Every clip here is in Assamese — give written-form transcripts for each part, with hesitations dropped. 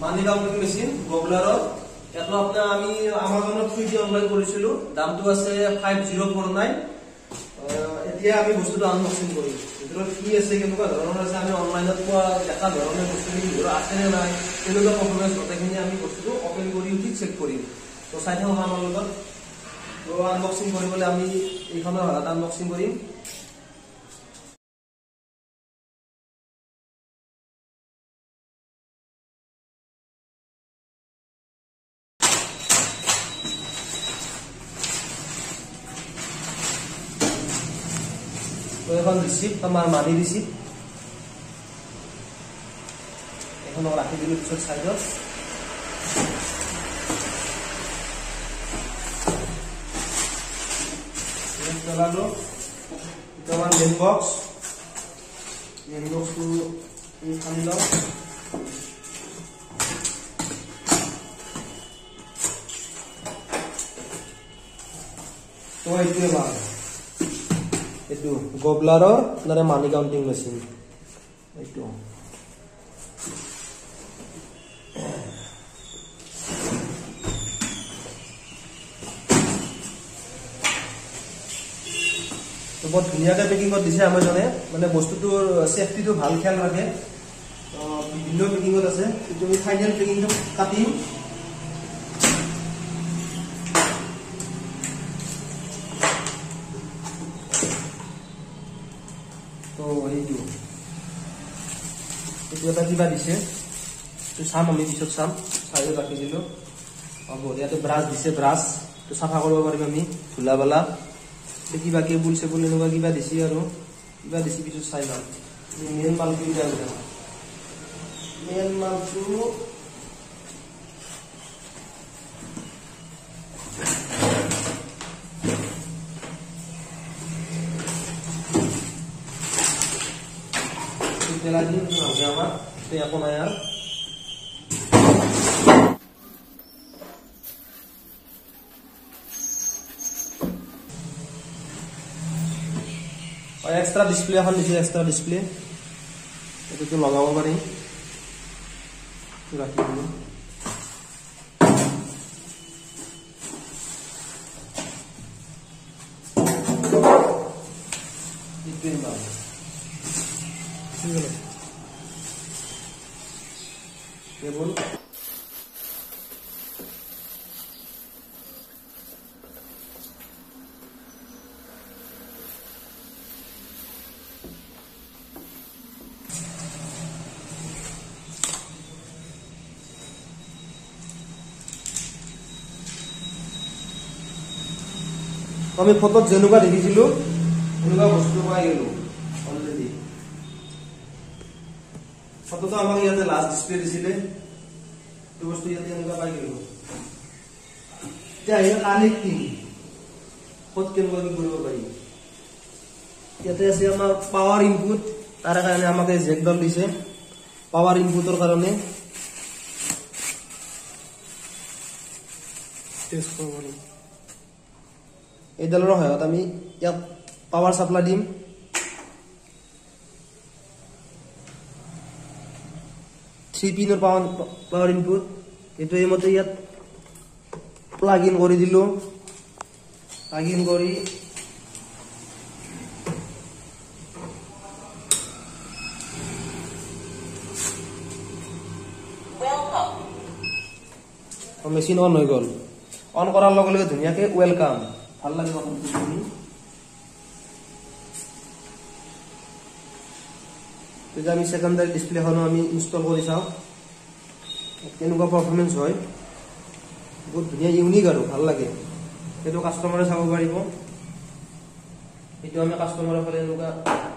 মানি কাউন্টিং মেচিন গগলাৰৰ এটো আপনা আমি আমাজনত 3D অনলাইন কৰিছিলো দামটো আছে 5049 এতিয়া আমি বস্তুটো আনবক্সিং কৰিম ভিতৰত কি আছে কেনেকুৱা ধৰণৰ আছে আমি অনলাইনত পোৱা দেখা ধৰণৰ বস্তুখিনি ভিতৰত আছে নে নাই কেনেকুৱা পাৰফৰম্যান্স গোটেইখিনি আমি বস্তুটো ওপেন কৰি উঠি চেক কৰিম তো চাই থাকক আমাৰ লগত তো আনবক্সিং কৰিবলৈ আমি এইখনৰ হাত আনবক্সিং কৰিম तो এখন রিসিপ্ট আমার মানি রিসিপ্ট এখন রাখি দিলো পিছত সাইডত চলালো এটা আমার মেইন বক্স টু এই খালি দাও তো এইটো এবাৰ itu goblaৰৰ নাৰে মানি কাউন্টিং মেচিন এইটো তো বহুত ধুনীয়াকৈ পেকিং কৰি দিছে আমাজনে মানে বস্তুটোৰ সেফটিটো ভাল খেয়াল ৰাখে বিভিন্ন পেকিংত আছে কিন্তু আমি ফাইনাল পেকিংটো কাটিম तो এইটো এটা কিবা দিছে তো সাম আমি পিছত সাম সাইডত ৰাখি দিলো বঢ়িয়াতে ব্ৰাছ দিছে ব্ৰাছ তো সাফা কৰিব পাৰিম আমি ধুলাবালা কিবা কেবুল সেবুল এনেকুৱা কিবা দিছে আৰু কিবা দিছে পিছত চাই লম মেইন মালটো এটা মেইন মালটো lagi nama itu aku nanya extra display এখন দিছে extra display এটো লগাব পাৰি ৰাখি দিলো কেবল আমি ফটোত যেনেকুৱা দেখিছিলো এনেকুৱা বস্তু পাই গেলো অলৰেডি ফটোটো আমাক ইয়াতে লাস্ট ডিসপ্লে দিছিলে তো বস্তু ইয়াতে এনেকুৱা পাই গেলো এতিয়া কানেক্টিং কত কেনেকুৱা কি কৰিব পাৰি ইয়াতে আছে আমাৰ পাৱাৰ ইনপুট তাৰ কাৰণে আমাকে জেকডল দিছে পাৱাৰ ইনপুটৰ কাৰণে টেস্ট কৰিব এই দলৰ সহায়ত আমি ইয়াত পাৱাৰ সাপ্লাই দিম থ্ৰী পিনৰ পাৱাৰ ইনপুট এইটো এইমতে ইয়াত প্লাগ ইন কৰি দিলো প্লাগ ইন কৰি মেচিন অন হৈ গল অন কৰাৰ লগে লগে ধুনীয়াকৈ ওয়েলকাম ভাল লাগিব তেতিয়া আমি সেকেন্ডাৰী ডিসপ্লেখনো আমি ইনষ্টল কৰি চাও কেনেকুৱা পাৰফৰম্যান্স হয় বহুত ধুনীয়া ইউনিক আৰু ভাল লাগে এটো কাস্টমাৰে চাব পাৰিব এটো আমি কাস্টমাৰৰ ফালে এনেকুৱা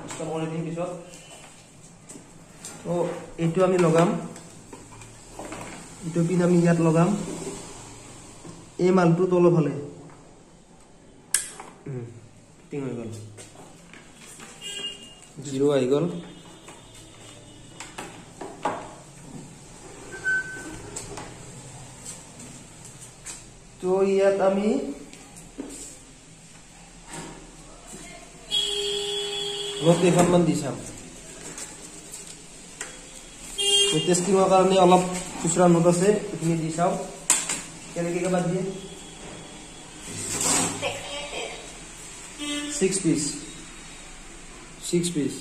ইনষ্টল কৰি দিম পিছত তো এটো আমি লগাম এটো পিন আমি ইয়াত লগাম এই মালটো তলৰ ফালে ফিটিং হৈ গল 0 আহি গল তো ইয়াত আমি কেইখনমান দি চাম টেষ্টিঙৰ কাৰণে অলপ খুচরা নোট আছে এখানে দি চাও কেনেকে কেবা দিয়ে 6 পিস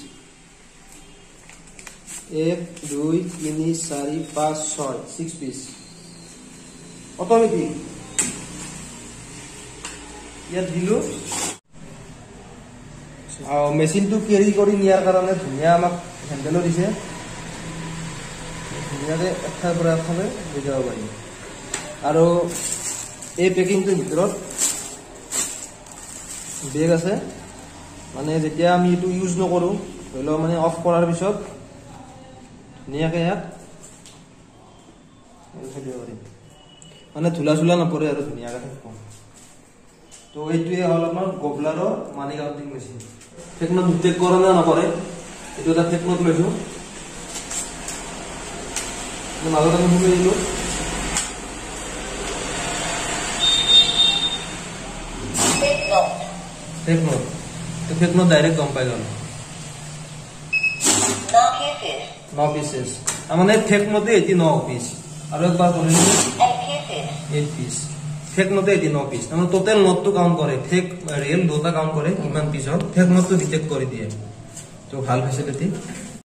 1 2 3 4 5 6 6 পিস অটোমেটিক ইয়াত দিলো মেশিন টু ক্যারি কৰি নিয়াৰ কাৰণে ধুনিয়া আমাক হ্যান্ডেলো দিছে ধুনিয়াকে এঠাৰ পৰা এঠালে লৈ যাব পাৰি আৰু এই পেকিংটোৰ ভিতৰত বেগ আছে মানে যেতিয়া আমি এটো ইউজ নকৰো হলো মানে অফ কৰাৰ পিছত ধুনিয়াকে ইয়াত দিব পাৰি মানে ধুলা চুলা নপৰে আৰু ধুনিয়াকে থাকিব তো এইটোৱে হল আমাৰ গবলাৰৰ মানি কাউন্টিং মেচিন টেকনোট ডিটেক্ট কৰে না নকৰে এটো এটা টেকনোট লৈছো মাজত আমি শুনি দিলো টেকনোট ডাইৰেক্ট গম পাই গল 9 pieces মানে টেকনোটে এটি 9 পিস আৰু একবাৰ কৰিলো 8 পিস টেকনোটে এটি 9 পিস মানে টোটাল নোটটো কাউন্ট কৰে টেক ৰিয়েল দুটা কাউন্ট কৰে কিমান পিস হল টেকনোটটো ডিটেক্ট কৰি দিয়ে তো ভাল ফেসিলিটি